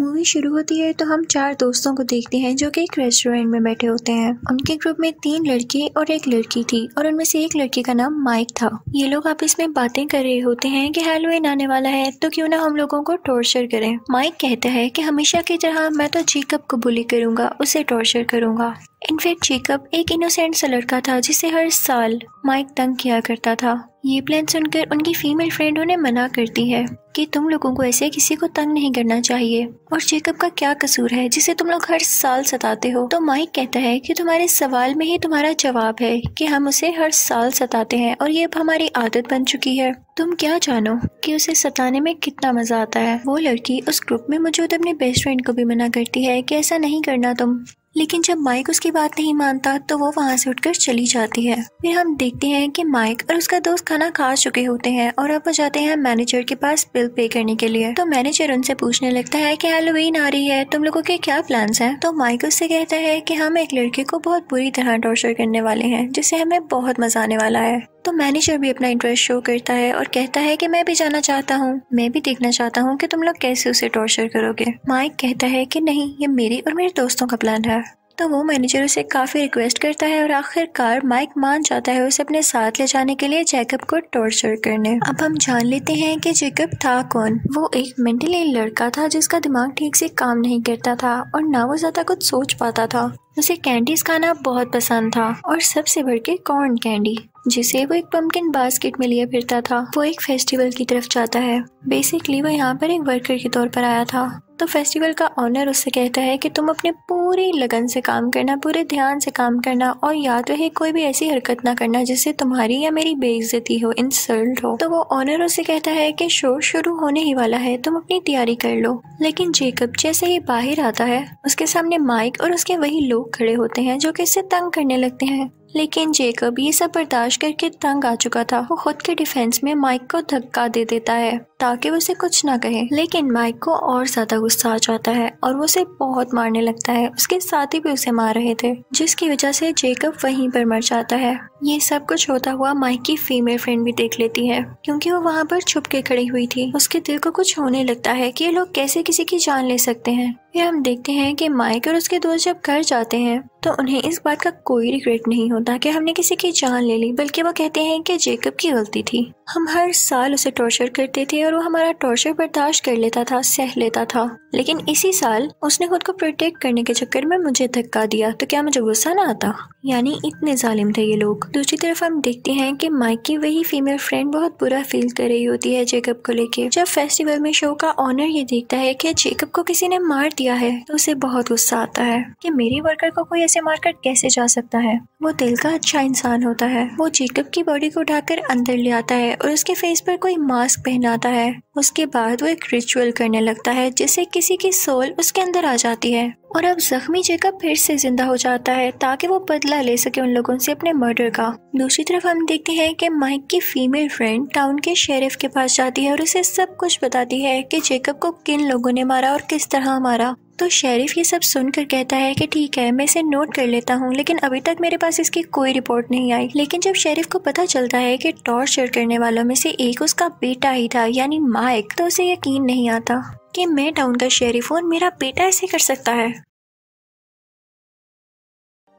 Movie शुरू होती है तो हम चार दोस्तों को देखते हैं जो कि एक रेस्टोरेंट में बैठे होते हैं। उनके ग्रुप में 3 लड़के और एक लड़की थी और उनमें से एक लड़के का नाम माइक था। ये लोग आपस में बातें कर रहे होते हैं कि हैलोवीन आने वाला है तो क्यों ना हम लोगों को टॉर्चर करें। माइक कहता है कि हमेशा की तरह मैं तो जेकब को बुली करूंगा, उसे टॉर्चर करूंगा। इनफैक्ट जेकब एक इनोसेंट सा लड़का था जिसे हर साल माइक तंग किया करता था। ये प्लान सुनकर उनकी फीमेल फ्रेंड उन्हें मना करती है कि तुम लोगों को ऐसे किसी को तंग नहीं करना चाहिए और जेकब का क्या कसूर है जिसे तुम लोग हर साल सताते हो। तो माइक कहता है कि तुम्हारे सवाल में ही तुम्हारा जवाब है कि हम उसे हर साल सताते हैं और ये अब हमारी आदत बन चुकी है। तुम क्या जानो कि उसे सताने में कितना मजा आता है। वो लड़की उस ग्रुप में मौजूद अपने बेस्ट फ्रेंड को भी मना करती है कि ऐसा नहीं करना तुम, लेकिन जब माइक उसकी बात नहीं मानता तो वो वहाँ से उठकर चली जाती है। फिर हम देखते हैं कि माइक और उसका दोस्त खाना खा चुके होते हैं और अब वो जाते हैं मैनेजर के पास बिल पे करने के लिए। तो मैनेजर उनसे पूछने लगता है कि हैलोवीन आ रही है, तुम लोगों के क्या प्लान्स हैं। तो माइक उससे कहता है कि हम एक लड़के को बहुत बुरी तरह टॉर्चर करने वाले हैं जिससे हमें बहुत मजा आने वाला है। तो मैनेजर भी अपना इंटरेस्ट शो करता है और कहता है कि मैं भी जाना चाहता हूँ, मैं भी देखना चाहता हूँ कि तुम लोग कैसे उसे टॉर्चर करोगे। माइक कहता है कि नहीं, ये मेरी और मेरे दोस्तों का प्लान है। तो वो मैनेजर उसे काफी रिक्वेस्ट करता है और आखिरकार माइक मान जाता है उसे अपने साथ ले जाने के लिए जेकब को टॉर्चर करने। अब हम जान लेते हैं कि जेकब था कौन। वो एक मेंटली लड़का था जिसका दिमाग ठीक से काम नहीं करता था और ना वो ज्यादा कुछ सोच पाता था। उसे कैंडीज खाना बहुत पसंद था और सबसे बढ़ के कॉर्न कैंडी, जिसे वो एक पम्पकिन बास्केट में लिए फिरता था। वो एक फेस्टिवल की तरफ जाता है। बेसिकली वो यहाँ पर एक वर्कर के तौर पर आया था। तो फेस्टिवल का ऑनर उससे कहता है कि तुम अपने पूरी लगन से काम करना, पूरे ध्यान से काम करना और याद रहे कोई भी ऐसी हरकत ना करना जिससे तुम्हारी या मेरी बेइज्जती हो, इंसल्ट हो। तो वो ऑनर उससे कहता है कि शो शुरू होने ही वाला है, तुम अपनी तैयारी कर लो। लेकिन जेकब जैसे ही बाहर आता है उसके सामने माइक और उसके वही लोग खड़े होते हैं जो कि इससे तंग करने लगते हैं। लेकिन जेकब ये सब बर्दाश्त करके तंग आ चुका था। वो खुद के डिफेंस में माइक को धक्का दे देता है ताकि वो उसे कुछ ना कहे। लेकिन माइक को और ज्यादा गुस्सा आ जाता है और वो उसे बहुत मारने लगता है। उसके साथी भी उसे मार रहे थे जिसकी वजह से जेकब वहीं पर मर जाता है। ये सब कुछ होता हुआ माइक की फीमेल फ्रेंड भी देख लेती है क्योंकि वो वहाँ पर छुप के खड़ी हुई थी। उसके दिल को कुछ होने लगता है कि ये लोग कैसे किसी की जान ले सकते हैं। फिर हम देखते हैं कि माइक और उसके दोस्त जब घर जाते हैं तो उन्हें इस बात का कोई रिग्रेट नहीं होता कि हमने किसी की जान ले ली, बल्कि वो कहते हैं कि जेकब की गलती थी। हम हर साल उसे टॉर्चर करते थे और वो हमारा टॉर्चर बर्दाश्त कर लेता था, सह लेता था। लेकिन इसी साल उसने खुद को प्रोटेक्ट करने के चक्कर में मुझे धक्का दिया, तो क्या मुझे गुस्सा ना आता। यानी इतने जालिम थे ये लोग। दूसरी तरफ हम देखते हैं कि माइक की वही फीमेल फ्रेंड बहुत बुरा फील कर रही होती है जेकब को लेके। जब फेस्टिवल में शो का ऑनर ये देखता है कि जेकब को किसी ने मार दिया है तो उसे बहुत गुस्सा आता है कि मेरी वर्कर को कोई ऐसे मारकर कैसे जा सकता है। वो दिल का अच्छा इंसान होता है। वो जेकब की बॉडी को उठाकर अंदर ले आता है और उसके फेस पर कोई मास्क पहनाता है। उसके बाद वो एक रिचुअल करने लगता है जिससे किसी की सोल उसके अंदर आ जाती है और अब जख्मी जेकब फिर से जिंदा हो जाता है ताकि वो बदला ले सके उन लोगों से अपने मर्डर का। दूसरी तरफ हम देखते हैं कि माइक की फीमेल फ्रेंड टाउन के शेरिफ के पास जाती है और उसे सब कुछ बताती है कि जेकब को किन लोगों ने मारा और किस तरह मारा। तो शेरिफ ये सब सुनकर कहता है कि ठीक है, मैं इसे नोट कर लेता हूँ, लेकिन अभी तक मेरे पास इसकी कोई रिपोर्ट नहीं आई। लेकिन जब शेरिफ को पता चलता है कि टॉर्चर करने वालों में से एक उसका बेटा ही था यानी माइक, तो उसे यकीन नहीं आता कि मैं टाउन का शेरिफ हूँ और मेरा बेटा ऐसे कर सकता है।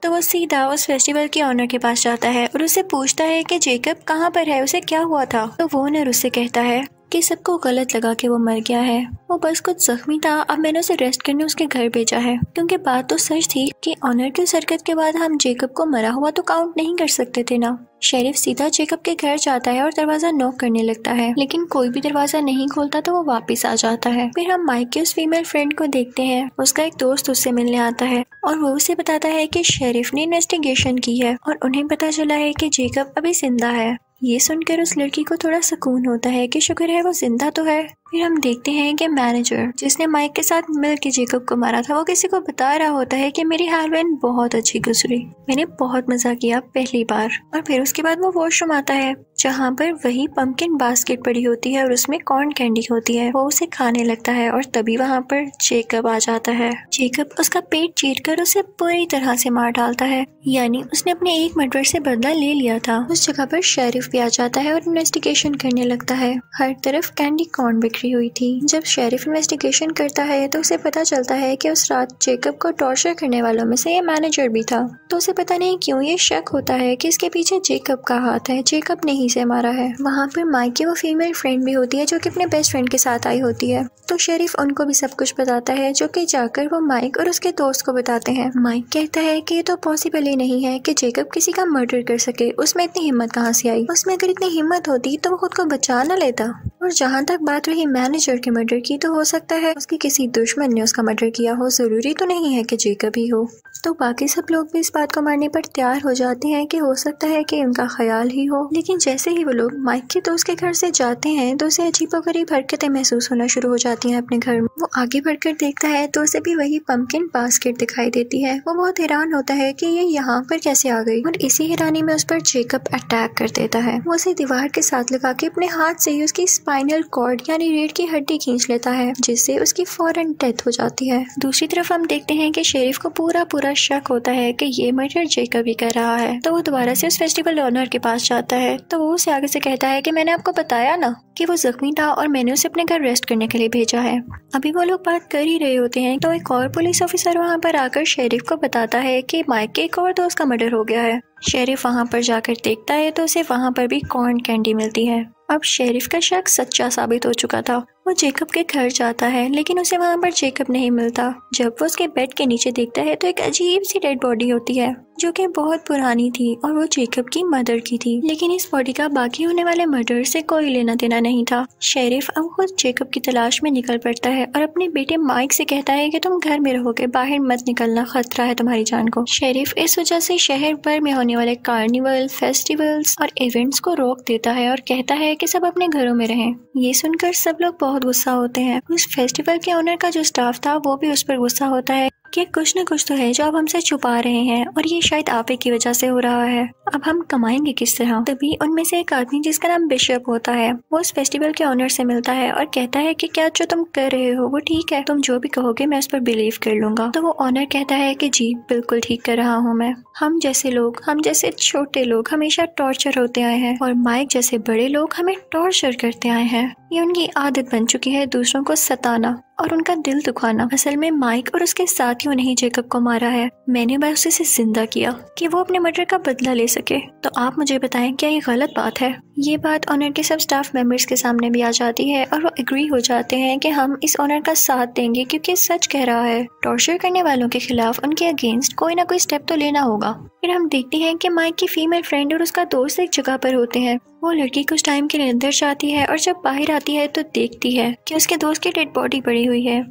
तो वो सीधा उस फेस्टिवल के ऑनर के पास जाता है और उससे पूछता है कि जेकब कहाँ पर है, उसे क्या हुआ था। तो वो ऑनर उससे कहता है कि सबको गलत लगा कि वो मर गया है, वो बस कुछ जख्मी था, अब मैंने उसे रेस्ट करने उसके घर भेजा है। क्योंकि बात तो सच थी कि ऑनर की उस हरकत के बाद हम जेकब को मरा हुआ तो काउंट नहीं कर सकते थे ना। शेरिफ सीधा जेकब के घर जाता है और दरवाजा नॉक करने लगता है, लेकिन कोई भी दरवाजा नहीं खोलता तो वो वापस आ जाता है। फिर हम माइक की उस फीमेल फ्रेंड को देखते हैं। उसका एक दोस्त उससे मिलने आता है और वो उसे बताता है कि शेरिफ ने इन्वेस्टिगेशन की है और उन्हें पता चला है कि जेकब अभी जिंदा है। ये सुनकर उस लड़की को थोड़ा सुकून होता है कि शुक्र है वो जिंदा तो है। फिर हम देखते हैं कि मैनेजर जिसने माइक के साथ मिलकर जेकब को मारा था वो किसी को बता रहा होता है कि मेरी हैलोवीन बहुत अच्छी गुजरी, मैंने बहुत मजा किया पहली बार। और फिर उसके बाद वो वॉशरूम आता है जहाँ पर वही पम्पकिन बास्केट पड़ी होती है और उसमें कॉर्न कैंडी होती है। वो उसे खाने लगता है और तभी वहाँ पर जेकब आ जाता है। जेकब उसका पेट चीरकर उसे पूरी तरह से मार डालता है। यानी उसने अपने एक मर्डर से बदला ले लिया था। उस जगह पर शेरिफ भी आ जाता है और इन्वेस्टिगेशन करने लगता है। हर तरफ कैंडी कॉर्न बिखरी हुई थी। जब शेरिफ इन्वेस्टिगेशन करता है तो उसे पता चलता है कि उस रात जेकब को टॉर्चर करने वालों में से ये मैनेजर भी था। तो उसे पता नहीं क्यों ये शक होता है कि इसके पीछे जेकब का हाथ है, जेकब ने ही इसे मारा है। वहाँ पर माइक की वो फीमेल फ्रेंड भी होती है जो कि अपने बेस्ट फ्रेंड के साथ आई होती है। तो शेरिफ उनको भी सब कुछ बताता है, जो कि जाकर वो माइक और उसके दोस्त को बताते हैं। माइक कहता है कि ये तो पॉसिबल ही नहीं है कि जेकब किसी का मर्डर कर सके, उसमें इतनी हिम्मत कहाँ से आई? उसमें अगर इतनी हिम्मत होती तो वो खुद को बचा न लेता। और जहाँ तक बात रही मैनेजर के मर्डर की, तो हो सकता है उसके किसी दुश्मन ने उसका मर्डर किया हो, जरूरी तो नहीं है कि जेकब ही हो। तो बाकी सब लोग भी इस बात को मानने पर तैयार हो जाते हैं कि हो सकता है कि उनका ख्याल ही हो। लेकिन जैसे ही वो लोग माइक के दोस्त के घर से जाते हैं तो उसे अजीबोगरीब हरकतें महसूस होना शुरू हो जाती हैं अपने घर में। वो आगे बढ़कर देखता है तो उसे भी वही पंपकिन बास्केट दिखाई देती है। वो बहुत हैरान होता है कि ये यहाँ पर कैसे आ गई, और इसी हैरानी में उस पर जेकब अटैक कर देता है। वो उसे दीवार के साथ लगा के अपने हाथ से ही उसकी स्पाइनल कॉर्ड यानी रीढ़ की हड्डी खींच लेता है, जिससे उसकी फौरन डेथ हो जाती है। दूसरी तरफ हम देखते हैं कि शेरिफ को पूरा शक होता है कि ये मर्डर जेकब ही कर रहा है। तो वो दोबारा से उस फेस्टिवल ओनर के पास जाता है। तो वो उसे आगे से कहता है कि मैंने आपको बताया ना कि वो जख्मी था और मैंने उसे अपने घर रेस्ट करने के लिए भेजा है। अभी वो लोग बात कर ही रहे होते हैं तो एक और पुलिस ऑफिसर वहाँ पर आकर शेरिफ को बताता है कि माइक के एक और दोस्त का मर्डर हो गया है। शेरिफ वहाँ पर जाकर देखता है तो उसे वहाँ पर भी कॉर्न कैंडी मिलती है। अब शेरिफ का शक सच्चा साबित हो चुका था। वो जेकब के घर जाता है लेकिन उसे वहाँ पर जेकब नहीं मिलता। जब वो उसके बेड के नीचे देखता है तो एक अजीब सी डेड बॉडी होती है जो कि बहुत पुरानी थी और वो जेकब की मदर की थी। लेकिन इस बॉडी का बाकी होने वाले मर्डर से कोई लेना देना नहीं था। शेरिफ अब खुद जेकब की तलाश में निकल पड़ता है और अपने बेटे माइक से कहता है कि तुम घर में रहोगे, बाहर मत निकलना, खतरा है तुम्हारी जान को। शेरिफ इस वजह से शहर भर में होने वाले कार्निवल, फेस्टिवल्स और इवेंट्स को रोक देता है और कहता है कि सब अपने घरों में रहें। ये सुनकर सब लोग बहुत गुस्सा होते हैं। उस फेस्टिवल के ओनर का जो स्टाफ था वो भी उस पर गुस्सा होता है कि कुछ न कुछ तो है जो आप हमसे छुपा रहे हैं और ये शायद आप ही की वजह से हो रहा है। अब हम कमाएंगे किस तरह? तभी उनमें से एक आदमी जिसका नाम बिशप होता है वो उस फेस्टिवल के ओनर से मिलता है और कहता है कि क्या जो तुम कर रहे हो वो ठीक है, तुम जो भी कहोगे मैं उस पर बिलीव कर लूंगा। तो वो ओनर कहता है कि जी बिल्कुल ठीक कर रहा हूँ मैं। हम जैसे लोग, हम जैसे छोटे लोग हमेशा टॉर्चर होते आए हैं और माइक जैसे बड़े लोग हमें टॉर्चर करते आए हैं। ये उनकी आदत बन चुकी है दूसरों को सताना और उनका दिल दुखाना। असल में माइक और उसके साथियों ने ही जेकब को मारा है। मैंने बस उसे जिंदा किया कि वो अपने मर्डर का बदला ले सके। तो आप मुझे बताएं क्या ये गलत बात है? ये बात ऑनर के सब स्टाफ मेंबर्स के सामने भी आ जाती है और वो एग्री हो जाते हैं कि हम इस ऑनर का साथ देंगे क्योंकि सच कह रहा है। टॉर्चर करने वालों के खिलाफ उनके अगेंस्ट कोई ना कोई स्टेप तो लेना होगा। फिर हम देखते हैं कि माइक की फीमेल फ्रेंड और उसका दोस्त एक जगह पर होते हैं। वो लड़की कुछ टाइम के लिए अंदर जाती है और जब बाहर आती है तो देखती है कि उसके दोस्त की डेड बॉडी पड़ी हुई है।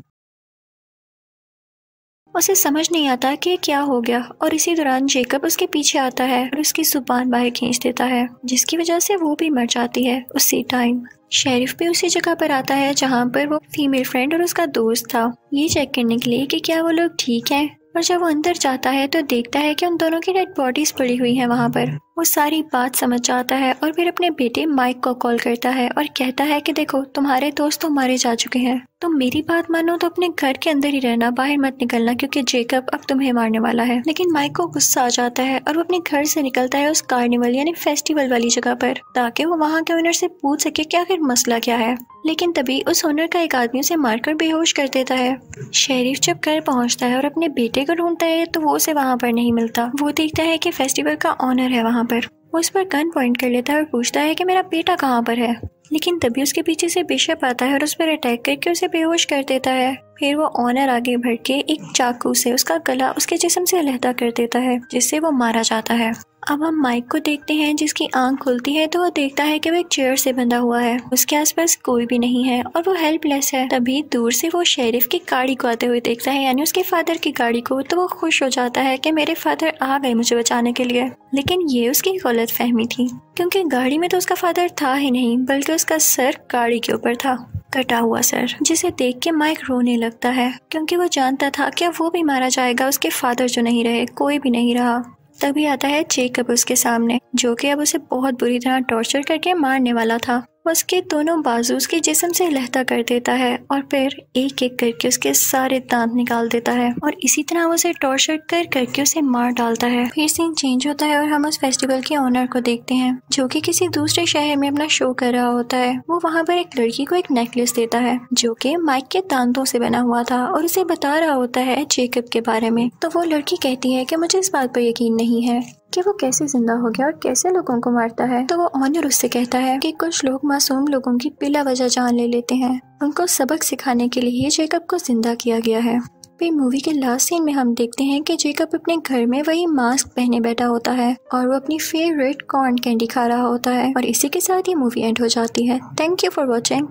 उसे समझ नहीं आता कि क्या हो गया और इसी दौरान जेकब उसके पीछे आता है और उसकी जुबान बाहर खींच देता है, जिसकी वजह से वो भी मर जाती है उसी टाइम। शेरिफ भी उसी जगह पर आता है जहाँ पर वो फीमेल फ्रेंड और उसका दोस्त था, ये चेक करने के लिए कि क्या वो लोग ठीक हैं। और जब वो अंदर जाता है तो देखता है कि उन दोनों की डेड बॉडीज पड़ी हुई हैं वहाँ पर। वो सारी बात समझ जाता है और फिर अपने बेटे माइक को कॉल करता है और कहता है कि देखो तुम्हारे दोस्त तो मारे जा चुके हैं, तुम मेरी बात मानो तो अपने घर के अंदर ही रहना, बाहर मत निकलना क्योंकि जेकब अब तुम्हें मारने वाला है। लेकिन माइक को गुस्सा आ जाता है और वो अपने घर से निकलता है उस कार्निवल यानी फेस्टिवल वाली जगह पर ताकि वो वहाँ के ओनर से पूछ सके कि आखिर मसला क्या है। लेकिन तभी उस ओनर का एक आदमी उसे मारकर बेहोश कर देता है। शेरिफ जब घर पहुँचता है और अपने बेटे को ढूंढता है तो वो उसे वहाँ पर नहीं मिलता। वो देखता है कि फेस्टिवल का ओनर है वहाँ पर। वो उस पर गन पॉइंट कर लेता है और पूछता है कि मेरा बेटा कहाँ पर है। लेकिन तभी उसके पीछे से बिशप आता है और उस पर अटैक करके उसे बेहोश कर देता है। फिर वो ऑनर आगे बढ़ के एक चाकू से उसका गला उसके जिस्म से अलहदा कर देता है, जिससे वो मारा जाता है। अब हम माइक को देखते हैं जिसकी आंख खुलती है तो वो देखता है कि वो एक चेयर से बंधा हुआ है, उसके आसपास कोई भी नहीं है और वो हेल्पलेस है। तभी दूर से वो शेरिफ की गाड़ी को आते हुए देखता है यानी उसके फादर की गाड़ी को। तो वो खुश हो जाता है कि मेरे फादर आ गए मुझे बचाने के लिए। लेकिन ये उसकी गलत फहमी थी क्योंकि गाड़ी में तो उसका फादर था ही नहीं बल्कि उसका सर गाड़ी के ऊपर था, कटा हुआ सर, जिसे देख के माइक रोने लगता है क्योंकि वो जानता था कि वो भी मारा जाएगा, उसके फादर जो नहीं रहे, कोई भी नहीं रहा। तभी आता है जेकब उसके सामने जो कि अब उसे बहुत बुरी तरह टॉर्चर करके मारने वाला था। उसके दोनों बाजू उसके जिस्म से लहता कर देता है और फिर एक एक करके उसके सारे दांत निकाल देता है और इसी तरह वो उसे टॉर्चर कर करके उसे मार डालता है। फिर सीन चेंज होता है और हम उस फेस्टिवल के ऑनर को देखते हैं जो कि किसी दूसरे शहर में अपना शो कर रहा होता है। वो वहाँ पर एक लड़की को एक नेकलेस देता है जो कि माइक के दांतों से बना हुआ था और उसे बता रहा होता है जेकब के बारे में। तो वो लड़की कहती है कि मुझे इस बात पर यकीन नहीं है कि वो कैसे जिंदा हो गया और कैसे लोगों को मारता है। तो वो ऑनर उससे कहता है कि कुछ लोग मासूम लोगों की बिला वजह जान ले लेते हैं, उनको सबक सिखाने के लिए जेकब को जिंदा किया गया है। फिर मूवी के लास्ट सीन में हम देखते हैं कि जेकब अपने घर में वही मास्क पहने बैठा होता है और वो अपनी फेवरेट कॉर्न कैंडी खा रहा होता है और इसी के साथ ये मूवी एंड हो जाती है। Thank you for watching.